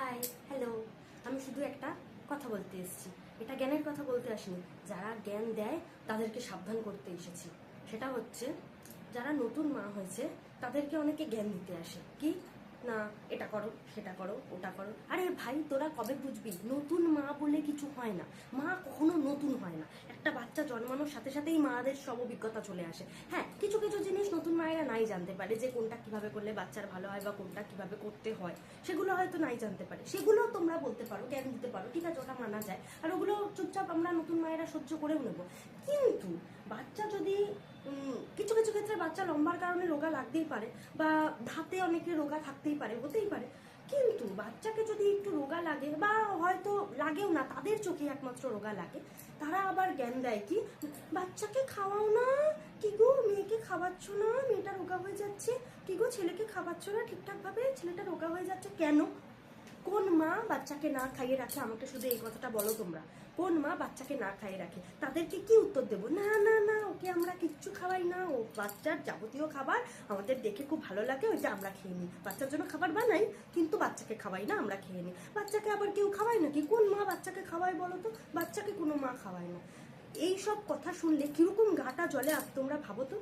High, hello. আমি শুধু একটা কথা বলতে এসেছি। এটা জ্ঞানের কথা বলতে আসিনি। যারা জ্ঞান দেয় তাদেরকে সাবধান করতে এসেছি। সেটা হচ্ছে, যারা নতুন মা হয়েছে তাদেরকে অনেকে জ্ঞান দিতে আসে কি না, এটা করো, সেটা করো, ওটা করো। আরে ভাই, তোরা কবে বুঝবি নতুন মা বলে কিছু হয় না। মা কখনো নতুন হয় না। একটা বাচ্চা জন্মানোর সাথে সাথেই মাদের সব অভিজ্ঞতা চলে আসে। হ্যাঁ, কিছু কিছু জিনিস নতুন মায়েরা নাই জানতে পারে, যে কোনটা কিভাবে করলে বাচ্চার ভালো হয় বা কোনটা কিভাবে করতে হয়, সেগুলো হয়তো নাই জানতে পারে। সেগুলো তোমরা বলতে পারো, জ্ঞান দিতে পারো, ঠিক আছে, ওটা মানা যায়। আর ওগুলো চুপচাপ আমরা নতুন মায়েরা সহ্য করেও নেবো। কিন্তু বাচ্চা যদি কিছু কিছু ক্ষেত্রে বাচ্চা লম্বার কারণে রোগা লাগতেই পারে, বা ধাতে অনেকে রোগা থাকতেই পারে, হতেই পারে। কিন্তু বাচ্চাকে যদি একটু রোগা লাগে, বা হয়তো লাগেও না, তাদের চোখে একমাত্র রোগা লাগে, তারা আবার জ্ঞান দেয় কি, বাচ্চাকে খাওয়াও না, কি গো মেয়েকে খাওয়াচ্ছ না, মেয়েটা রোগা হয়ে যাচ্ছে, কি গো ছেলেকে খাওয়াচ্ছ না ঠিকঠাক ভাবে, ছেলেটা রোগা হয়ে যাচ্ছে কেন? কোন মা বাচ্চাকে না খাইয়ে রাখে? আমাকে শুধু এই কথাটা বলো তোমরা। কোন মা বাচ্চাকে না খাইয়ে রাখে? তাদেরকে কি উত্তর দেবো? না না না, ওকে আমরা কিচ্ছু খাওয়াই না, ও বাচ্চার যাবতীয় খাবার আমাদের দেখে খুব ভালো লাগে, ওইটা আমরা খেয়ে নিই। বাচ্চার জন্য খাবার বানাই, কিন্তু বাচ্চাকে খাওয়াই না, আমরা খেয়ে নিই। বাচ্চাকে আবার কেউ খাওয়ায় নাকি? কোন মা বাচ্চাকে খাওয়ায় বলো তো? বাচ্চাকে কোনো মা খাওয়ায় না। এই সব কথা শুনলে কিরকম গাটা জ্বলে, তোমরা ভাবো তো।